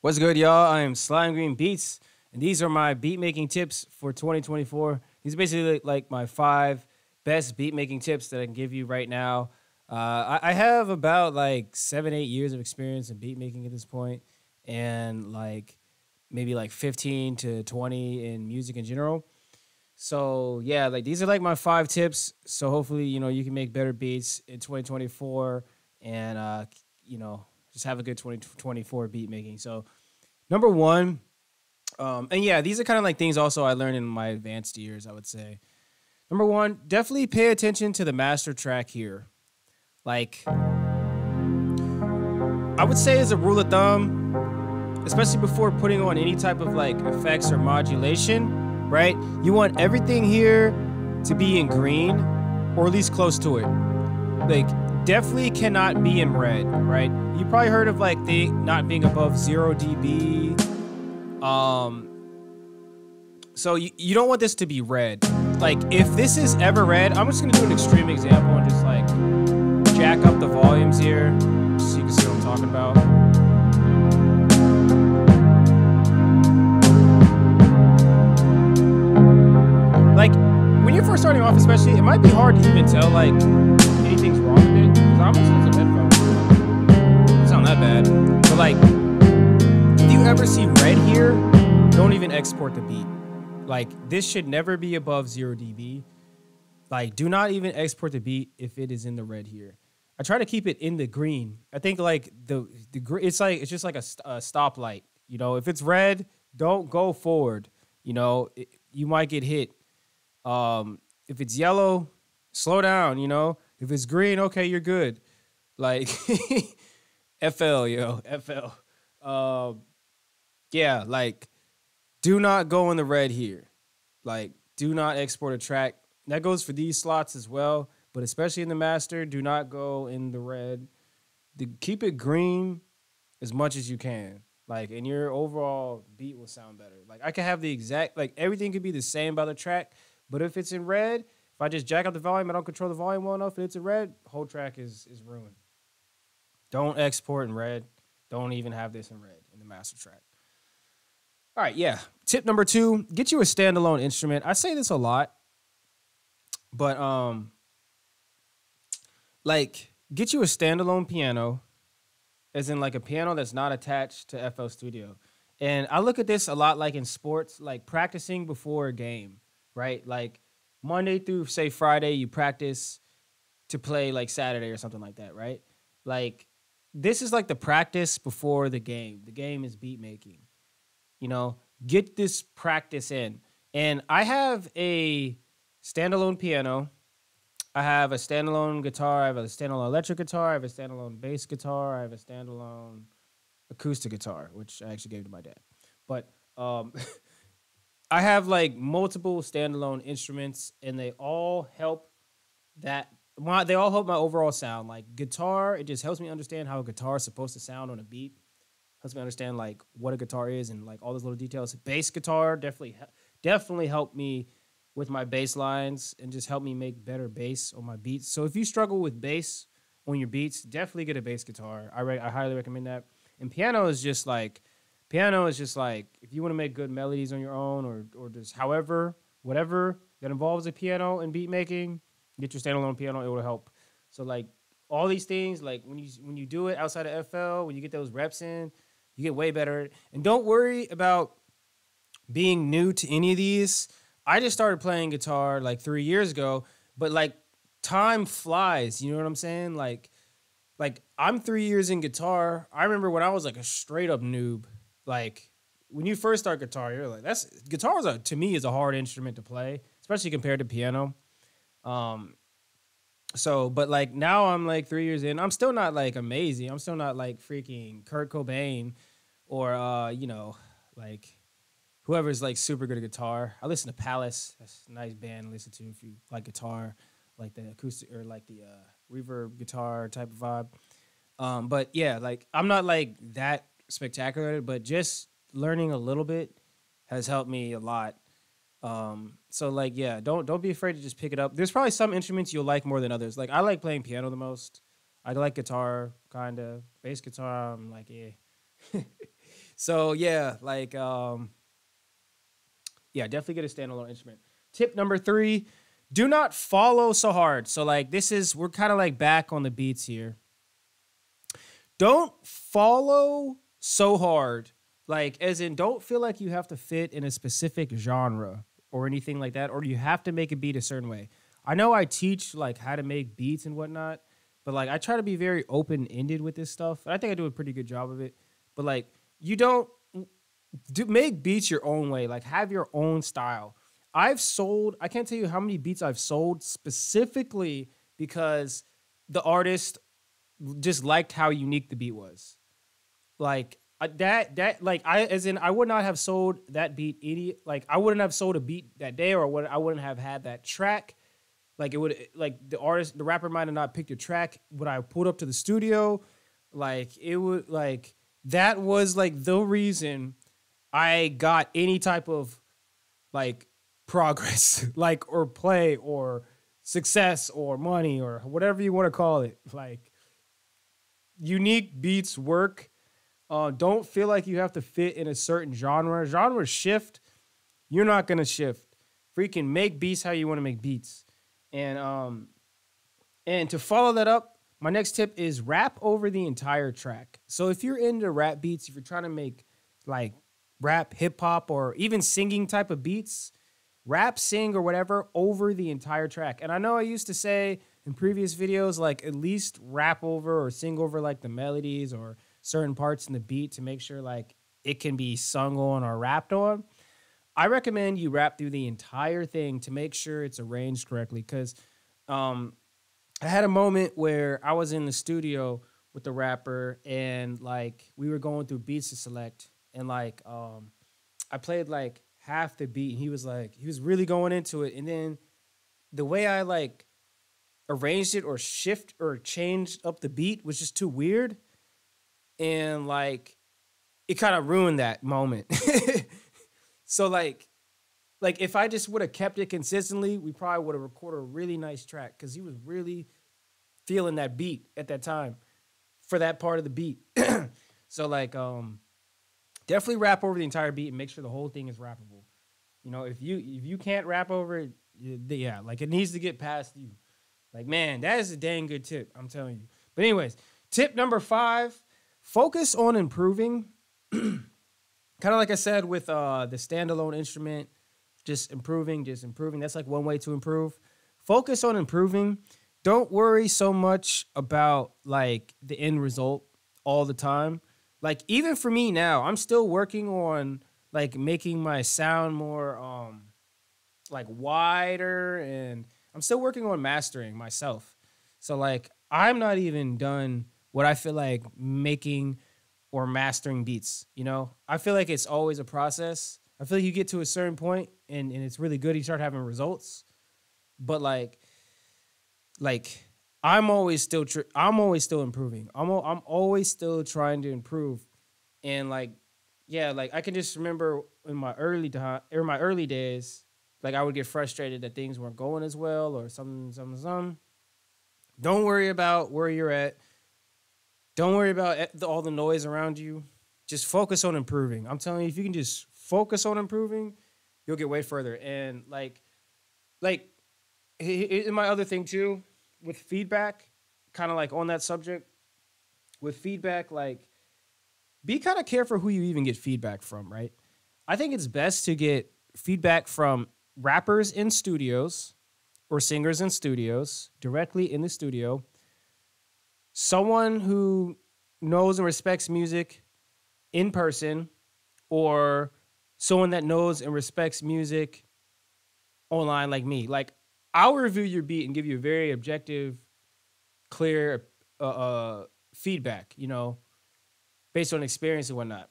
What's good, y'all? I am Slime Green Beats, and these are my beat making tips for 2024. These are basically like my 5 best beat making tips that I can give you right now. I have about like 7, 8 years of experience in beat making at this point, and like maybe like 15 to 20 in music in general. So yeah, like these are like my 5 tips. So hopefully, you can make better beats in 2024 and just have a good 2024 beat making. So number one, and yeah, these are kind of like things also I learned in my advanced years, I would say. Number one, definitely pay attention to the master track here. Like, I would say as a rule of thumb, especially before putting on any type of like effects or modulation, right? You want everything here to be in green or at least close to it. Like, definitely cannot be in red, right? You probably heard of like the not being above 0 dB. So you don't want this to be red. Like, if this is ever red, I'm just gonna do an extreme example and just like jack up the volumes here so you can see what I'm talking about. Like, when you're first starting off especially, it might be hard to even tell like anything's wrong with it, because I'm listening to headphones. It doesn't sound that bad. But like, if you ever see red here, don't even export the beat. Like, this should never be above 0 dB. Like, do not even export the beat if it is in the red here. I try to keep it in the green. I think like the it's just like a stoplight. If it's red, don't go forward. You might get hit. If it's yellow, slow down. If it's green, okay, you're good. Like, FL, FL. Yeah, like, do not go in the red here. Like, do not export a track. That goes for these slots as well, but especially in the master, do not go in the red. Keep it green as much as you can. Like, and your overall beat will sound better. Like, I can have the exact, like, everything could be the same by the track, but if it's in red, if I just jack up the volume, I don't control the volume well enough, and it's in red, whole track is ruined. Don't export in red. Don't even have this in red in the master track. All right, yeah. Tip number 2, get you a standalone instrument. I say this a lot, but like, get you a standalone piano, as in like a piano that's not attached to FL Studio. And I look at this a lot like in sports, like practicing before a game, right? Like Monday through, say, Friday, you practice to play like Saturday or something like that, right? Like, this is like the practice before the game. The game is beat making. Get this practice in. And I have a standalone piano. I have a standalone guitar. I have a standalone electric guitar. I have a standalone bass guitar. I have a standalone acoustic guitar, which I actually gave to my dad. But I have like multiple standalone instruments, and they all help they all help my overall sound. Like, guitar, it just helps me understand how a guitar is supposed to sound on a beat. Helps me understand like what a guitar is and like all those little details. Bass guitar definitely helped me with my bass lines and just help me make better bass on my beats. So if you struggle with bass on your beats, definitely get a bass guitar. I highly recommend that. And piano is just like if you want to make good melodies on your own or just whatever that involves a piano and beat making, get your standalone piano. It will help. So like all these things, like when you do it outside of FL, when you get those reps in, you get way better. And don't worry about being new to any of these. I just started playing guitar like 3 years ago, but like time flies. You know what I'm saying? Like I'm 3 years in guitar. I remember when I was like a straight up noob. Like, when you first start guitar, you're like, guitar to me is a hard instrument to play, especially compared to piano. So, but like now I'm like 3 years in. I'm still not like amazing. I'm still not like freaking Kurt Cobain or like whoever's like super good at guitar. I listen to Palace. That's a nice band to listen to if you like guitar, like the acoustic or like the reverb guitar type of vibe. But yeah, like I'm not like that spectacular, but just learning a little bit has helped me a lot. So like, yeah, don't be afraid to just pick it up. There's probably some instruments you'll like more than others. Like, I like playing piano the most. I like guitar, kind of. Bass guitar, I'm like, yeah. So yeah, like yeah, definitely get a standalone instrument. Tip number 3, do not follow so hard. So like we're kind of like back on the beats here. Don't follow so hard. Like as in don't feel like you have to fit in a specific genre or anything like that, or you have to make a beat a certain way. I know I teach like how to make beats and whatnot, but like I try to be very open-ended with this stuff. I think I do a pretty good job of it. But like you don't make beats your own way. Like have your own style. I can't tell you how many beats I've sold specifically because the artist just liked how unique the beat was. Like I would not have sold that beat I wouldn't have sold a beat that day, or I wouldn't have had that track. Like it would like the rapper might have not picked a track when I pulled up to the studio. Like it would like that was like the reason I got any type of like progress, like or play or success or money or whatever you want to call it. Like unique beats work. Don't feel like you have to fit in a certain genre. Genres shift. You're not gonna shift. Freaking make beats how you want to make beats. And to follow that up, my next tip is rap over the entire track. So if you're into rap beats, if you're trying to make like rap, hip hop, or even singing type of beats, rap, sing, or whatever over the entire track. And I know I used to say in previous videos, like at least rap over or sing over like the melodies or certain parts in the beat to make sure like it can be sung on or rapped on. I recommend you rap through the entire thing to make sure it's arranged correctly. Because I had a moment where I was in the studio with the rapper and like we were going through beats to select, and like I played like half the beat and he was really going into it, and then the way I like arranged it or shift or changed up the beat was just too weird, and like it kind of ruined that moment. So like if I just would have kept it consistently, we probably would have recorded a really nice track because he was really feeling that beat at that time for that part of the beat. So like definitely rap over the entire beat and make sure the whole thing is rappable. You know, if you can't rap over it, yeah, like it needs to get past you. Like, man, that is a dang good tip, I'm telling you. But anyways, tip number 5, focus on improving. Kind of like I said with the standalone instrument, just improving. That's like one way to improve. Focus on improving. Don't worry so much about like the end result all the time. Like even for me now, I'm still working on like making my sound more like wider, and I'm still working on mastering myself. So like I'm not even done what I feel like making or mastering beats, you know? I feel like it's always a process. I feel like you get to a certain point and it's really good. You start having results. But like I'm always still improving. I'm always still trying to improve. And like, yeah, like I can just remember in my early days, like I would get frustrated that things weren't going as well or something. Don't worry about where you're at. Don't worry about all the noise around you. Just focus on improving. I'm telling you, if you can just focus on improving, you'll get way further. And like in my other thing too, with feedback, kind of like on that subject, with feedback, like be kind of careful who you even get feedback from, right? I think it's best to get feedback from rappers in studios or singers in studios, directly in the studio. Someone who knows and respects music in person, or someone that knows and respects music online like me. Like, I'll review your beat and give you a very objective, clear feedback, you know, based on experience and whatnot.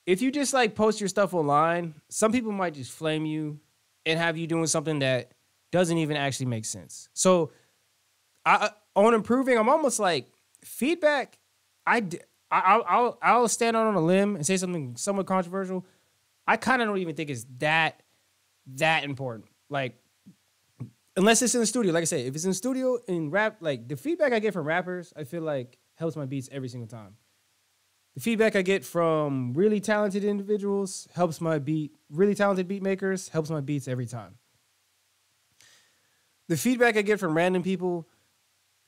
If you just like post your stuff online, some people might just flame you and have you doing something that doesn't even actually make sense. So on improving, I'm almost like feedback. I'll stand out on a limb and say something somewhat controversial. I kind of don't even think it's that important. Like, unless it's in the studio. Like I say, if it's in the studio in rap, like the feedback I get from rappers, I feel like helps my beats every single time. The feedback I get from really talented individuals helps my beat. Really talented beat makers helps my beats every time. The feedback I get from random people,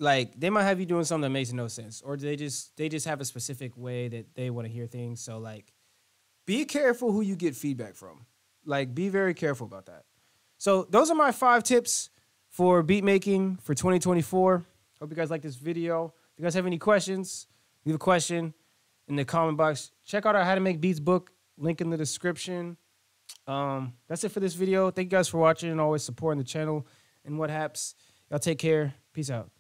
like they might have you doing something that makes no sense, or they just have a specific way that they want to hear things. So like, be careful who you get feedback from. Like, be very careful about that. So those are my 5 tips for beat making for 2024. Hope you guys like this video. If you guys have any questions, leave a question in the comment box. Check out our How to Make Beats book, link in the description. That's it for this video. Thank you guys for watching and always supporting the channel and what haps. Y'all take care. Peace out.